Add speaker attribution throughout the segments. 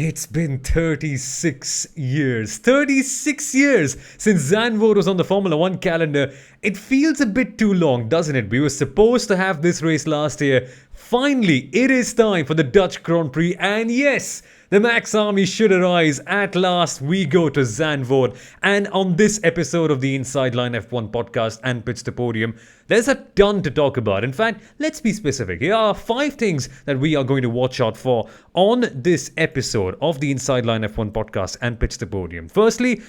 Speaker 1: It's been 36 years. 36 years since Zandvoort was on the Formula One calendar. It feels a bit too long, doesn't it? We were supposed to have this race last year. Finally, it is time for the Dutch Grand Prix. And yes, the Max Army should arise. At last, we go to Zandvoort. And on this episode of the Inside Line F1 podcast and Pits To Podium, there's a ton to talk about. In fact, let's be specific. Here are 5 things that we are going to watch out for on this episode of the Inside Line F1 podcast and Pits To Podium. Firstly,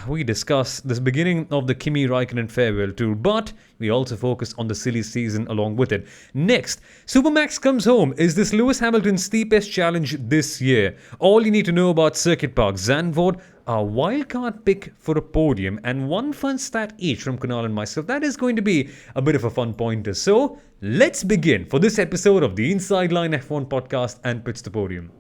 Speaker 1: we discuss the beginning of the Kimi Raikkonen farewell tour, but we also focus on the silly season along with it. Next, Supermax comes home. Is this Lewis Hamilton's steepest challenge this year? All you need to know about Circuit Park Zandvoort, our wildcard pick for a podium, and one fun stat each from Kunal and myself. That is going to be a bit of a fun pointer. So let's begin for this episode of the Inside Line F1 podcast and Pits To Podium.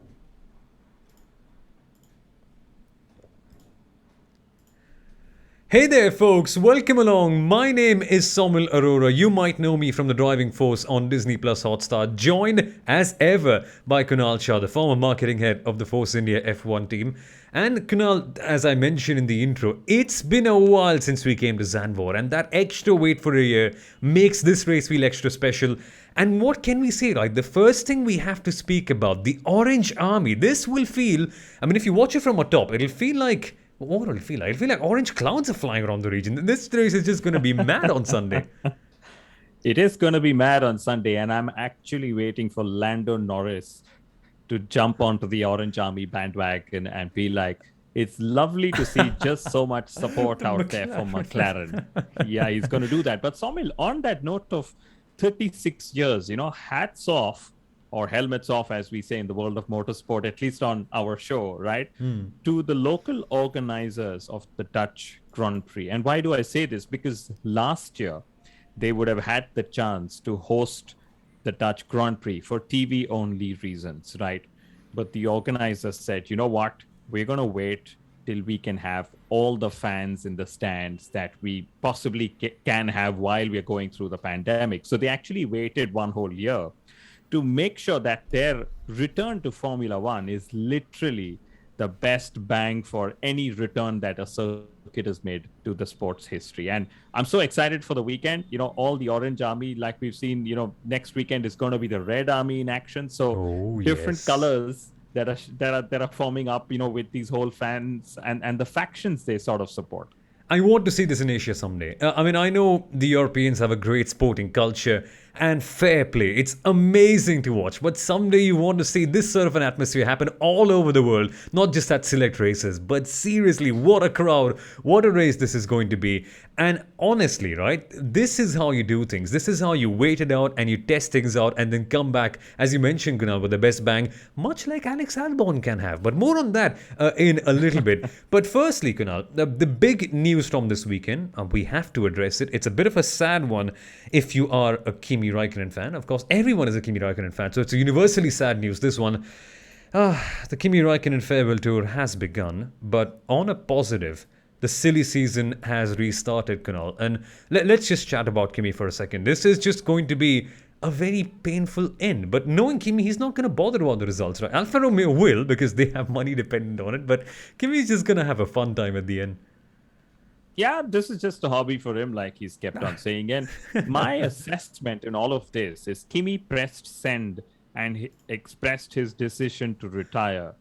Speaker 1: Hey there folks, welcome along. My name is Soumil Arora. You might know me from the driving force on Disney Plus Hotstar, joined as ever by Kunal Shah, the former marketing head of the Force India F1 team. And Kunal, as I mentioned in the intro, it's been a while since we came to Zandvoort, and that extra wait for a year makes this race feel extra special. And what can we say, right? The first thing we have to speak about, the Orange Army. This will feel, if you watch it from atop, it'll feel like, what will it feel like? It'll feel like orange clouds are flying around the region. This race is just going to be mad on Sunday.
Speaker 2: It is going to be mad on Sunday, and I'm actually waiting for Lando Norris to jump onto the Orange Army bandwagon and be like, it's lovely to see just so much support out there for McLaren. Yeah, he's going to do that. But Soumil, on that note of 36 years, hats off, or helmets off, as we say in the world of motorsport, at least on our show, right? To the local organizers of the Dutch Grand Prix. And why do I say this? Because last year, they would have had the chance to host the Dutch Grand Prix for TV-only reasons, right? But the organizers said, you know what? We're going to wait till we can have all the fans in the stands that we possibly can have while we're going through the pandemic. So they actually waited one whole year to make sure that their return to Formula One is literally the best bang for any return that a circuit has made to the sport's history. And I'm so excited for the weekend. All the Orange Army, like we've seen, next weekend is going to be the Red Army in action. So different colors that are forming up, with these whole fans and the factions they sort of support.
Speaker 1: I want to see this in Asia someday. I know the Europeans have a great sporting culture and fair play. It's amazing to watch. But someday you want to see this sort of an atmosphere happen all over the world, not just at select races. But seriously, what a crowd, what a race this is going to be. And honestly, right, this is how you do things. This is how you wait it out and you test things out and then come back, as you mentioned, Kunal, with the best bang, much like Alex Albon can have. But more on that in a little bit. But firstly, Kunal, the big news from this weekend, we have to address it. It's a bit of a sad one if you are a Kimi Raikkonen fan. Of course, everyone is a Kimi Raikkonen fan, so it's a universally sad news, this one. The Kimi Raikkonen farewell tour has begun, but on a positive, the silly season has restarted, Kunal. And let's just chat about Kimi for a second. This is just going to be a very painful end. But knowing Kimi, he's not going to bother about the results, right? Alfa Romeo will, because they have money dependent on it, but Kimi's just going to have a fun time at the end.
Speaker 2: Yeah, this is just a hobby for him, like he's kept on saying. And my assessment in all of this is Kimi pressed send and he expressed his decision to retire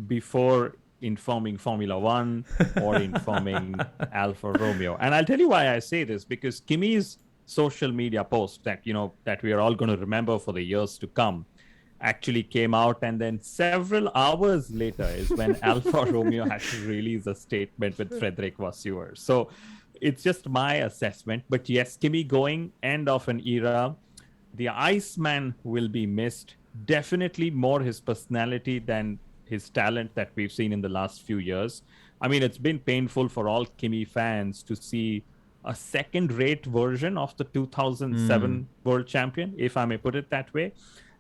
Speaker 2: before informing Formula One or informing Alfa Romeo. And I'll tell you why I say this, because Kimi's social media post that, that we are all going to remember for the years to come actually came out, and then several hours later is when Alfa Romeo had to release a statement with Frederic Vasseur. So it's just my assessment. But yes, Kimi going, end of an era. The Iceman will be missed. Definitely more his personality than his talent that we've seen in the last few years. It's been painful for all Kimi fans to see a second-rate version of the 2007 world champion, if I may put it that way.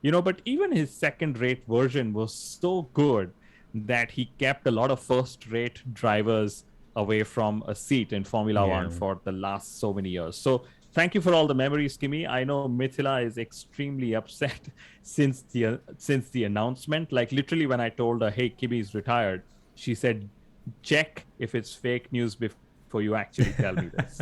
Speaker 2: But even his second-rate version was so good that he kept a lot of first-rate drivers away from a seat in Formula One for the last so many years. So thank you for all the memories, Kimi. I know Mithila is extremely upset since the announcement. Like literally, when I told her, "Hey, Kimi is retired," she said, "Check if it's fake news before you actually tell me this."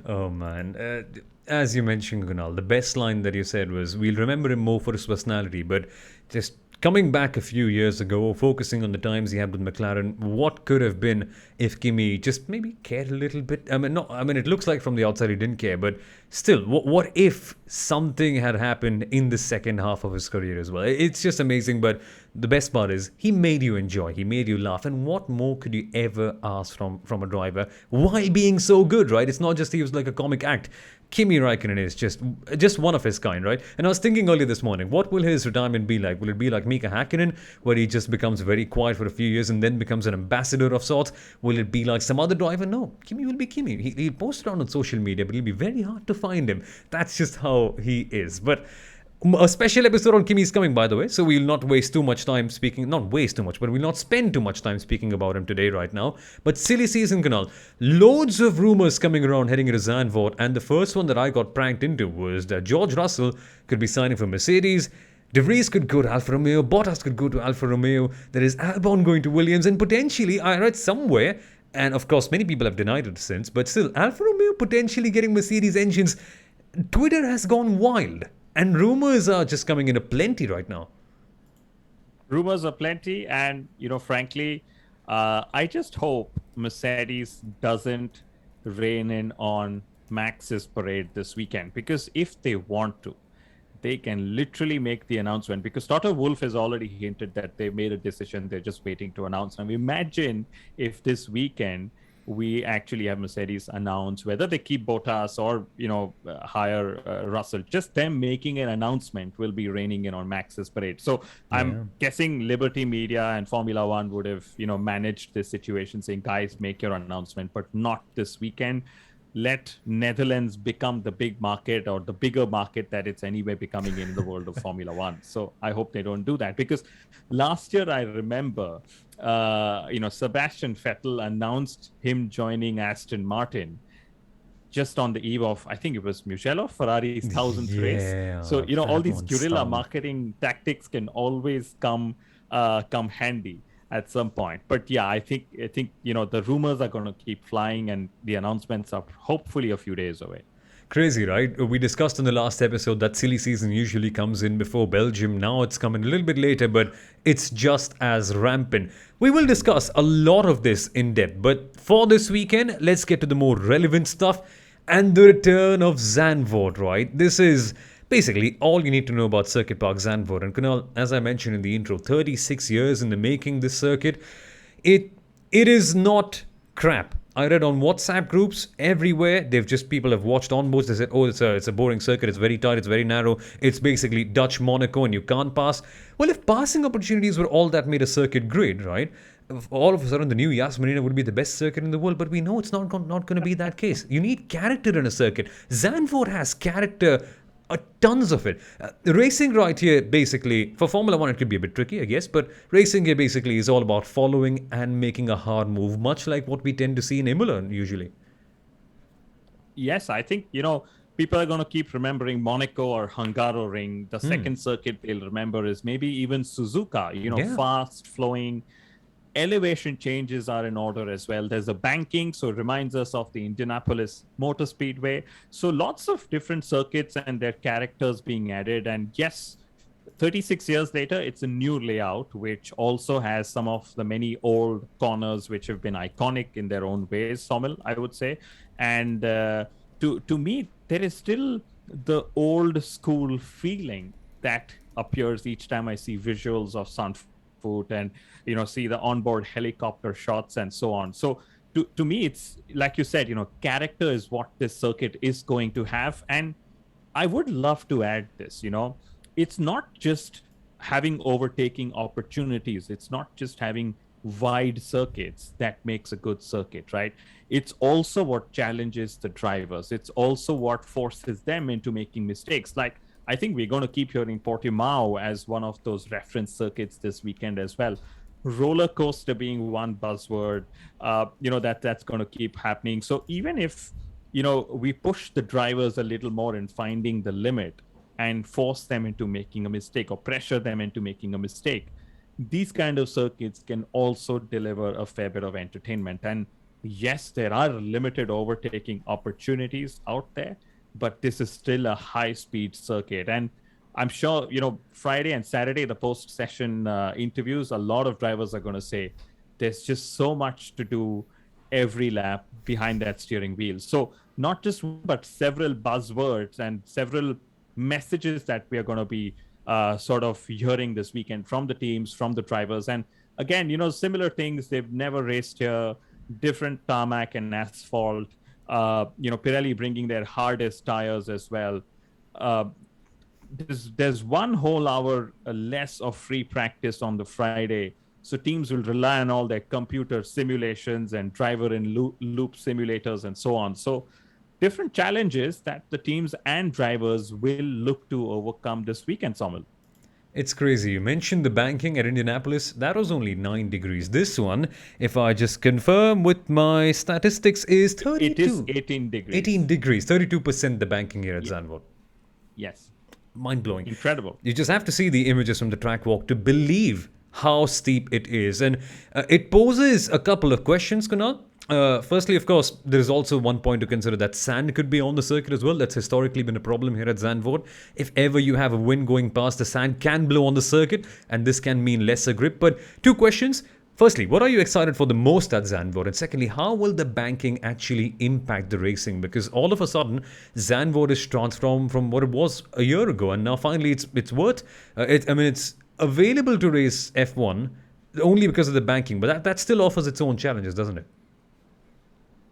Speaker 1: Oh man. As you mentioned, Kunal, the best line that you said was, "We'll remember him more for his personality," but just coming back a few years ago, focusing on the times he had with McLaren, what could have been if Kimi just maybe cared a little bit? I mean, no, I mean, it looks like from the outside he didn't care, but still, what if something had happened in the second half of his career as well? It's just amazing, but the best part is he made you enjoy, he made you laugh, and what more could you ever ask from a driver while being so good, right? It's not just he was like a comic act. Kimi Raikkonen is just one of his kind, right? And I was thinking earlier this morning, what will his retirement be like? Will it be like Mika Hakkinen, where he just becomes very quiet for a few years and then becomes an ambassador of sorts? Will it be like some other driver? No, Kimi will be Kimi. He'll post around on social media, but it'll be very hard to find him. That's just how he is. But a special episode on Kimi is coming, by the way, so we'll not waste too much time speaking, not waste too much, but we'll not spend too much time speaking about him today, right now. But silly season, Kunal. Loads of rumors coming around heading into Zandvoort, and the first one that I got pranked into was that George Russell could be signing for Mercedes. De Vries could go to Alfa Romeo, Bottas could go to Alfa Romeo, there is Albon going to Williams, and potentially, I read somewhere, and of course many people have denied it since, but still, Alfa Romeo potentially getting Mercedes engines. Twitter has gone wild. And rumors are just coming in a plenty right now.
Speaker 2: Rumors are plenty, and frankly, I just hope Mercedes doesn't rein in on Max's parade this weekend, because if they want to, they can literally make the announcement, because Toto Wolff has already hinted that they made a decision. They're just waiting to announce. Now imagine if this weekend we actually have Mercedes announce whether they keep Bottas or hire Russell. Just them making an announcement will be reining in on Max's parade. So I'm guessing Liberty Media and Formula One would have managed this situation, saying, guys, make your announcement, but not this weekend. Let Netherlands become the big market, or the bigger market that it's anyway becoming in the world of Formula One. So I hope they don't do that, because last year I remember, Sebastian Vettel announced him joining Aston Martin just on the eve of, I think it was Mugello, Ferrari's 1000th race. So all these guerrilla marketing tactics can always come handy at some point. But yeah, I think the rumors are going to keep flying, and the announcements are hopefully a few days away.
Speaker 1: Crazy, right? We discussed in the last episode that silly season usually comes in before Belgium. Now it's coming a little bit later, but it's just as rampant. We will discuss a lot of this in depth, but for this weekend, let's get to the more relevant stuff and the return of Zandvoort, right? This is basically all you need to know about Circuit Park Zandvoort. And Kunal, as I mentioned in the intro, 36 years in the making, this circuit. It is not crap. I read on WhatsApp groups everywhere, people have watched onboards. They said, oh, it's a boring circuit, it's very tight, it's very narrow, it's basically Dutch Monaco and you can't pass. Well, if passing opportunities were all that made a circuit great, right? All of a sudden the new Yas Marina would be the best circuit in the world, but we know it's not going to be that case. You need character in a circuit. Zandvoort has character, tons of it. Racing right here, basically, for Formula One, it could be a bit tricky, I guess, but racing here basically is all about following and making a hard move, much like what we tend to see in Imola usually.
Speaker 2: Yes, I think, people are going to keep remembering Monaco or Hungaroring. The second circuit they'll remember is maybe even Suzuka, fast flowing. Elevation changes are in order as well. There's a banking, so it reminds us of the Indianapolis Motor Speedway. So lots of different circuits and their characters being added. And yes, 36 years later, it's a new layout, which also has some of the many old corners which have been iconic in their own ways, Soumil, I would say. And to me, there is still the old school feeling that appears each time I see visuals of Zandvoort and see the onboard helicopter shots and so on. So to me, it's like you said, character is what this circuit is going to have. And I would love to add this, it's not just having overtaking opportunities, it's not just having wide circuits that makes a good circuit, right? It's also what challenges the drivers. It's also what forces them into making mistakes. Like, I think we're going to keep hearing Portimao as one of those reference circuits this weekend as well. Roller coaster being one buzzword, that's going to keep happening. So even if we push the drivers a little more in finding the limit and force them into making a mistake or pressure them into making a mistake. These kind of circuits can also deliver a fair bit of entertainment. And yes, there are limited overtaking opportunities out there, but this is still a high speed circuit. And I'm sure, Friday and Saturday, the post session interviews, a lot of drivers are going to say there's just so much to do every lap behind that steering wheel. So, not just one, but several buzzwords and several messages that we are going to be sort of hearing this weekend from the teams, from the drivers. And again, similar things. They've never raced here, different tarmac and asphalt. Pirelli bringing their hardest tires as well. There's 1 whole hour less of free practice on the Friday. So teams will rely on all their computer simulations and driver in loop simulators and so on. So different challenges that the teams and drivers will look to overcome this weekend, Soumil.
Speaker 1: It's crazy. You mentioned the banking at Indianapolis. That was only 9 degrees. This one, if I just confirm with my statistics, is 32.
Speaker 2: It is 18 degrees.
Speaker 1: 18 degrees. 32% the banking here at Zandvoort.
Speaker 2: Yes.
Speaker 1: Mind-blowing.
Speaker 2: Incredible.
Speaker 1: You just have to see the images from the track walk to believe how steep it is. And it poses a couple of questions, Kunal. Firstly, of course, there is also one point to consider that sand could be on the circuit as well. That's historically been a problem here at Zandvoort. If ever you have a wind going past, the sand can blow on the circuit, and this can mean lesser grip. But 2 questions. Firstly, what are you excited for the most at Zandvoort? And secondly, how will the banking actually impact the racing? Because all of a sudden, Zandvoort is transformed from what it was a year ago, and now finally it's worth. It's available to race F1 only because of the banking, but that still offers its own challenges, doesn't it?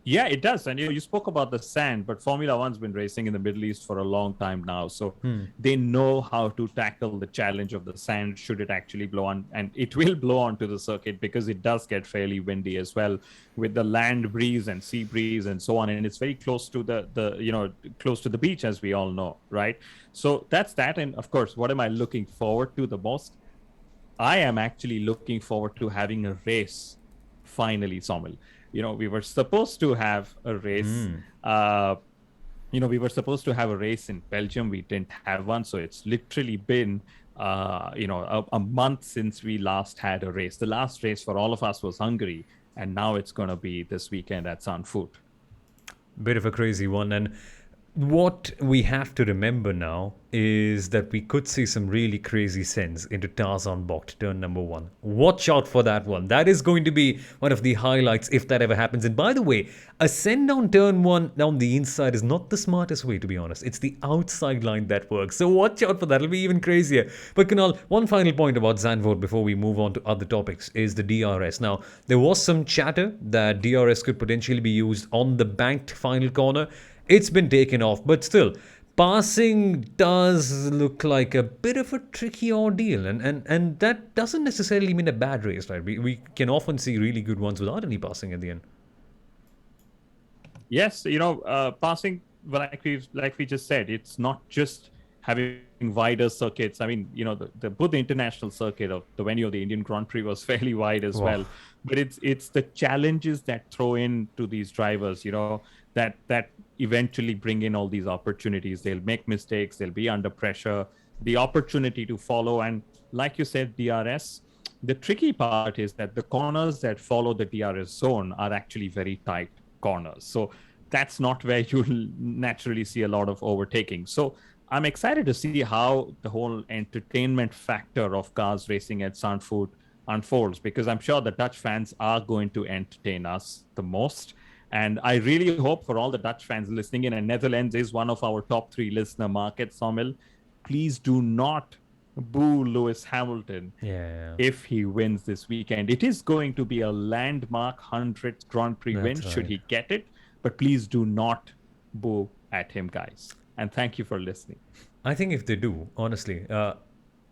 Speaker 2: Yeah, it does. And you spoke about the sand, but Formula One's been racing in the Middle East for a long time now. So they know how to tackle the challenge of the sand should it actually blow on. And it will blow onto the circuit because it does get fairly windy as well with the land breeze and sea breeze and so on. And it's very close to close to the beach, as we all know, right? So that's that. And of course, what am I looking forward to the most? I am actually looking forward to having a race finally, Soumil. We were supposed to have a race. We were supposed to have a race in Belgium. We didn't have one. So it's literally been, a month since we last had a race. The last race for all of us was Hungary. And now it's going to be this weekend at Zandvoort.
Speaker 1: Bit of a crazy one. And what we have to remember now is that we could see some really crazy sends into Tarzan Bocht, turn number 1. Watch out for that one. That is going to be one of the highlights if that ever happens. And by the way, a send down turn 1 down the inside is not the smartest way, to be honest. It's the outside line that works. So watch out for that. It'll be even crazier. But Kunal, one final point about Zandvoort before we move on to other topics is the DRS. Now, there was some chatter that DRS could potentially be used on the banked final corner. It's been taken off, but still, passing does look like a bit of a tricky ordeal, and that doesn't necessarily mean a bad race, right? We can often see really good ones without any passing at the end.
Speaker 2: Yes, passing, like we just said, it's not just having wider circuits. I mean, both the international circuit of the venue of the Indian Grand Prix was fairly wide as well. But it's the challenges that throw in to these drivers, that eventually bring in all these opportunities. They'll make mistakes. They'll be under pressure. The opportunity to follow. And like you said, DRS, the tricky part is that the corners that follow the DRS zone are actually very tight corners. So that's not where you'll naturally see a lot of overtaking. So I'm excited to see how the whole entertainment factor of cars racing at Zandvoort unfolds, because I'm sure the Dutch fans are going to entertain us the most. And I really hope for all the Dutch fans listening in, and Netherlands is one of our top 3 listener markets, Soumil, please do not boo Lewis Hamilton if he wins this weekend. It is going to be a landmark 100th Grand Prix win, should he get it. But please do not boo at him, guys. And thank you for listening.
Speaker 1: I think if they do, honestly,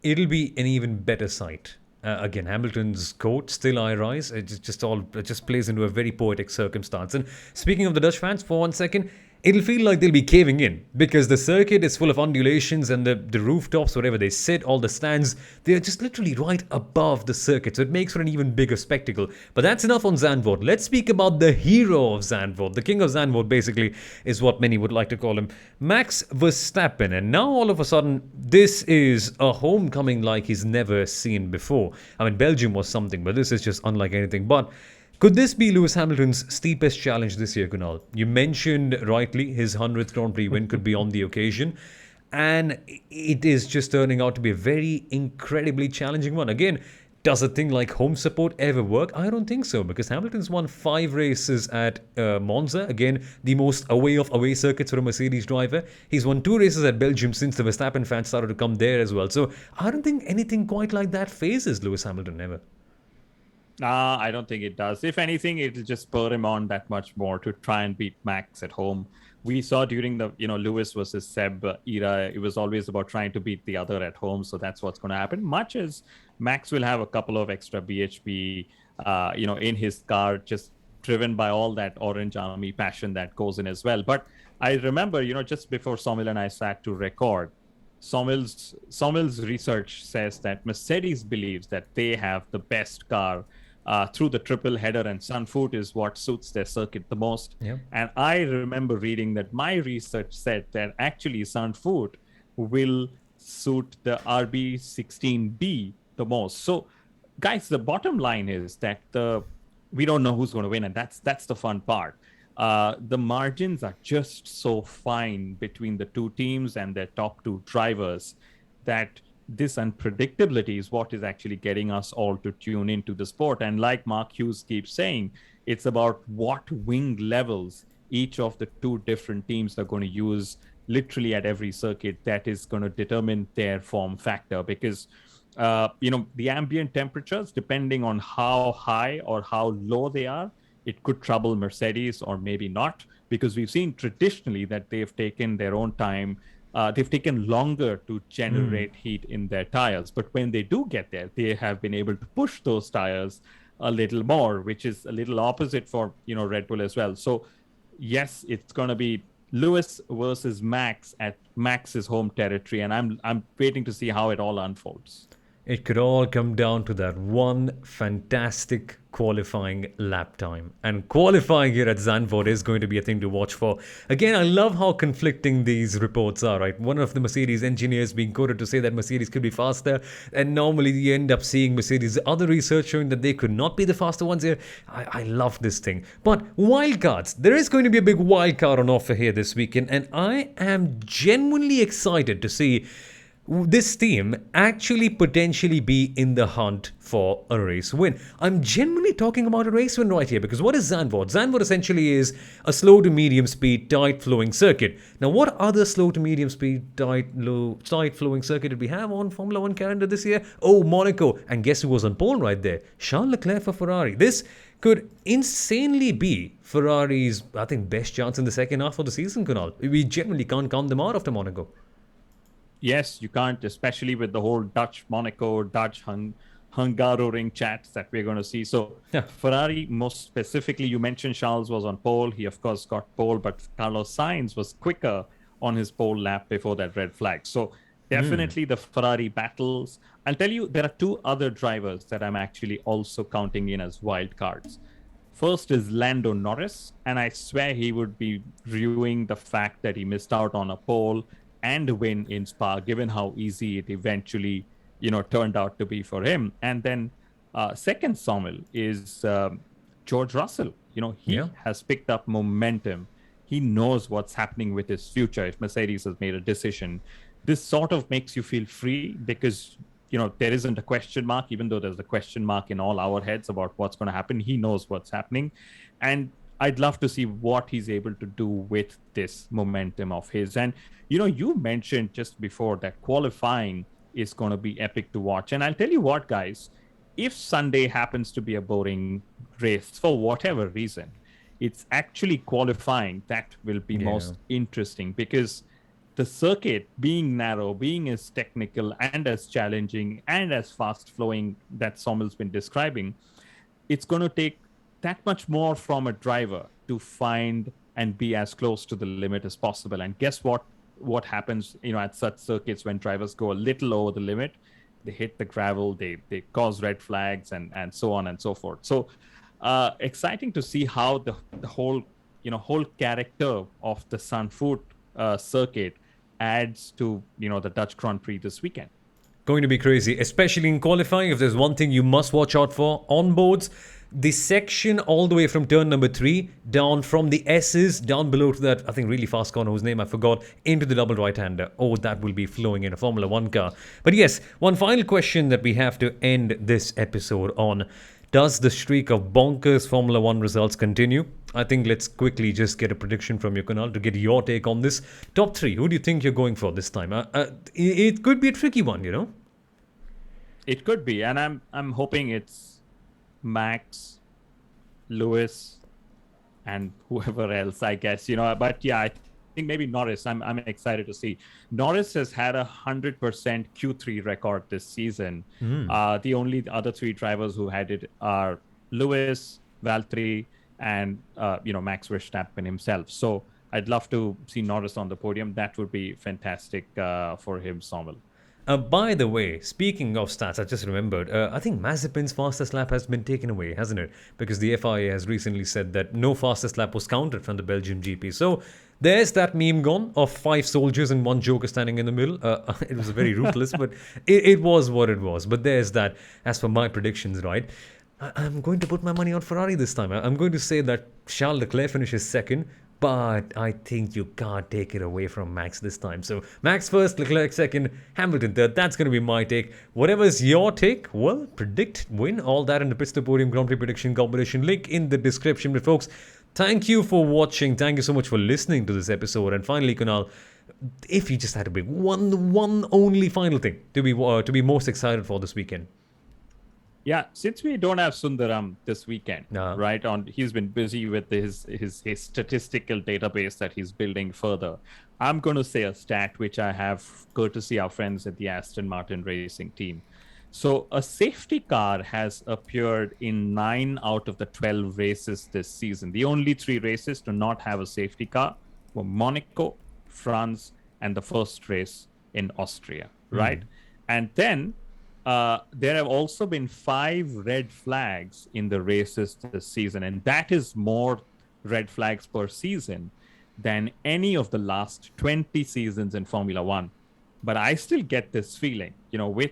Speaker 1: it'll be an even better sight. Again, Hamilton's quote, "Still I rise," it just plays into a very poetic circumstance. And speaking of the Dutch fans, for one second, it'll feel like they'll be caving in because the circuit is full of undulations and the rooftops, wherever they sit, all the stands, they're just literally right above the circuit. So it makes for an even bigger spectacle. But that's enough on Zandvoort. Let's speak about the hero of Zandvoort. The king of Zandvoort, basically, is what many would like to call him, Max Verstappen. And now all of a sudden, this is a homecoming like he's never seen before. I mean, Belgium was something, but this is just unlike anything. But could this be Lewis Hamilton's steepest challenge this year, Kunal? You mentioned rightly his 100th Grand Prix win could be on the occasion. And it is just turning out to be a very incredibly challenging one. Again, does a thing like home support ever work? I don't think so, because Hamilton's won 5 races at Monza. Again, the most away of away circuits for a Mercedes driver. He's won 2 races at Belgium since the Verstappen fans started to come there as well. So I don't think anything quite like that phases Lewis Hamilton ever.
Speaker 2: I don't think it does. If anything, it'll just spur him on that much more to try and beat Max at home. We saw during the Lewis versus Seb era, it was always about trying to beat the other at home. So that's what's going to happen. Much as Max will have a couple of extra BHP, in his car, just driven by all that Orange Army passion that goes in as well. But I remember, just before Soumil and I sat to record, Soumil's research says that Mercedes believes that they have the best car through the triple header, and Zandvoort is what suits their circuit the most.
Speaker 1: Yeah.
Speaker 2: And I remember reading that my research said that actually Zandvoort will suit the RB16B the most. So, guys, the bottom line is that we don't know who's going to win, and that's the fun part. The margins are just so fine between the two teams and their top 2 drivers that this unpredictability is what is actually getting us all to tune into the sport. And like Mark Hughes keeps saying, it's about what wing levels each of the 2 different teams are going to use literally at every circuit. That is going to determine their form factor, because the ambient temperatures, depending on how high or how low they are, it could trouble Mercedes or maybe not, because we've seen traditionally that they've taken their own time. They've taken longer to generate heat in their tires. But when they do get there, they have been able to push those tires a little more, which is a little opposite for, Red Bull as well. So, yes, it's going to be Lewis versus Max at Max's home territory. And I'm waiting to see how it all unfolds.
Speaker 1: It could all come down to that one fantastic qualifying lap time. And qualifying here at Zandvoort is going to be a thing to watch for. Again, I love how conflicting these reports are, right? One of the Mercedes engineers being quoted to say that Mercedes could be faster, and normally you end up seeing Mercedes' other research showing that they could not be the faster ones here. I love this thing. But wildcards. There is going to be a big wildcard on offer here this weekend, and I am genuinely excited to see this team actually potentially be in the hunt for a race win. I'm genuinely talking about a race win right here, because what is Zandvoort? Zandvoort essentially is a slow to medium speed, tight flowing circuit. Now, what other slow to medium speed, tight flowing circuit did we have on Formula 1 calendar this year? Oh, Monaco. And guess who was on pole right there? Charles Leclerc for Ferrari. This could insanely be Ferrari's, I think, best chance in the second half of the season, Kunal. We generally can't count them out after Monaco.
Speaker 2: Yes, you can't, especially with the whole Dutch Monaco, Dutch Hungaroring chats that we're going to see. So
Speaker 1: Yeah.
Speaker 2: Ferrari, most specifically, you mentioned Charles was on pole. He, of course, got pole, but Carlos Sainz was quicker on his pole lap before that red flag. So definitely the Ferrari battles. I'll tell you, there are 2 other drivers that I'm actually also counting in as wild cards. First is Lando Norris, and I swear he would be viewing the fact that he missed out on a pole and a win in Spa, given how easy it eventually, turned out to be for him. And then second, Soumil, is George Russell. He has picked up momentum. He knows what's happening with his future if Mercedes has made a decision. This sort of makes you feel free because, there isn't a question mark, even though there's a question mark in all our heads about what's going to happen. He knows what's happening. And I'd love to see what he's able to do with this momentum of his. And, you mentioned just before that qualifying is going to be epic to watch. And I'll tell you what, guys, if Sunday happens to be a boring race for whatever reason, it's actually qualifying that will be most interesting, because the circuit being narrow, being as technical and as challenging and as fast flowing that Soumil's been describing, it's going to take that much more from a driver to find and be as close to the limit as possible. And guess what? What happens, at such circuits when drivers go a little over the limit? They hit the gravel, they cause red flags, and so on and so forth. So exciting to see how the whole whole character of the Zandvoort circuit adds to the Dutch Grand Prix this weekend.
Speaker 1: Going to be crazy, especially in qualifying. If there's one thing you must watch out for on boards, the section all the way from turn number 3 down from the S's down below to that, I think, really fast corner whose name I forgot, into the double right-hander. Oh, that will be flowing in a Formula 1 car. But yes, one final question that we have to end this episode on. Does the streak of bonkers Formula 1 results continue? I think let's quickly just get a prediction from you, Kunal, to get your take on this. Top 3, who do you think you're going for this time? It could be a tricky one,
Speaker 2: It could be, and I'm hoping it's Max, Lewis, and whoever else, I guess. But yeah, I think maybe Norris. I'm excited to see. Norris has had 100% Q3 record this season. The only other 3 drivers who had it are Lewis, Valtteri, and Max Verstappen himself. So I'd love to see Norris on the podium. That would be fantastic for him, Soumil.
Speaker 1: By the way, speaking of stats, I just remembered, I think Mazepin's fastest lap has been taken away, hasn't it? Because the FIA has recently said that no fastest lap was counted from the Belgium GP. So there's that meme gone of 5 soldiers and 1 joker standing in the middle. It was very ruthless, but it was what it was. But there's that. As for my predictions, right? I'm going to put my money on Ferrari this time. I'm going to say that Charles Leclerc finishes second. But I think you can't take it away from Max this time. So Max first, Leclerc second, Hamilton third. That's going to be my take. Whatever's your take, well, predict, win, all that in the Pits To Podium Grand Prix prediction competition. Link in the description. But folks, thank you for watching. Thank you so much for listening to this episode. And finally, Kunal, if you just had to pick one only final thing to be most excited for this weekend.
Speaker 2: Yeah, since we don't have Sundaram this weekend, right? He's been busy with his statistical database that he's building further. I'm going to say a stat which I have courtesy our friends at the Aston Martin racing team. So a safety car has appeared in 9 out of the 12 races this season. The only 3 races to not have a safety car were Monaco, France, and the first race in Austria, right? And then there have also been 5 red flags in the races this season, and that is more red flags per season than any of the last 20 seasons in Formula 1. But I still get this feeling, with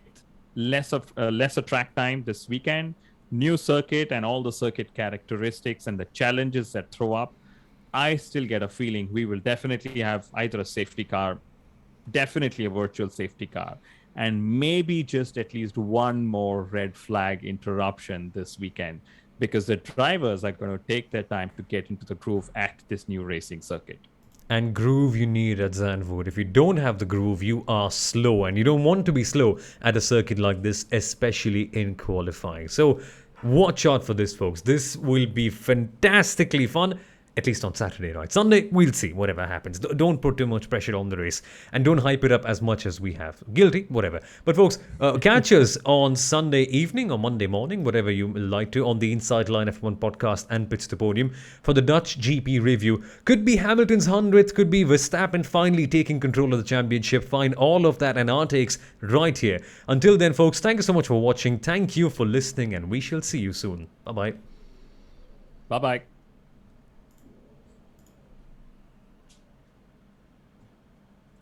Speaker 2: lesser track time this weekend, new circuit and all the circuit characteristics and the challenges that throw up, I still get a feeling we will definitely have either a safety car, definitely a virtual safety car, and maybe just at least 1 more red flag interruption this weekend, because the drivers are going to take their time to get into the groove at this new racing circuit.
Speaker 1: And groove you need at Zandvoort. If you don't have the groove, you are slow, and you don't want to be slow at a circuit like this, especially in qualifying. So watch out for this, folks. This will be fantastically fun. At least on Saturday, right? Sunday, we'll see whatever happens. Don't put too much pressure on the race. And don't hype it up as much as we have. Guilty, whatever. But folks, catch us on Sunday evening or Monday morning, whatever you like to, on the Inside Line F1 podcast and Pits To Podium for the Dutch GP review. Could be Hamilton's 100th, could be Verstappen finally taking control of the championship. Find all of that and our takes right here. Until then, folks, thank you so much for watching. Thank you for listening, and we shall see you soon. Bye-bye.
Speaker 2: Bye-bye.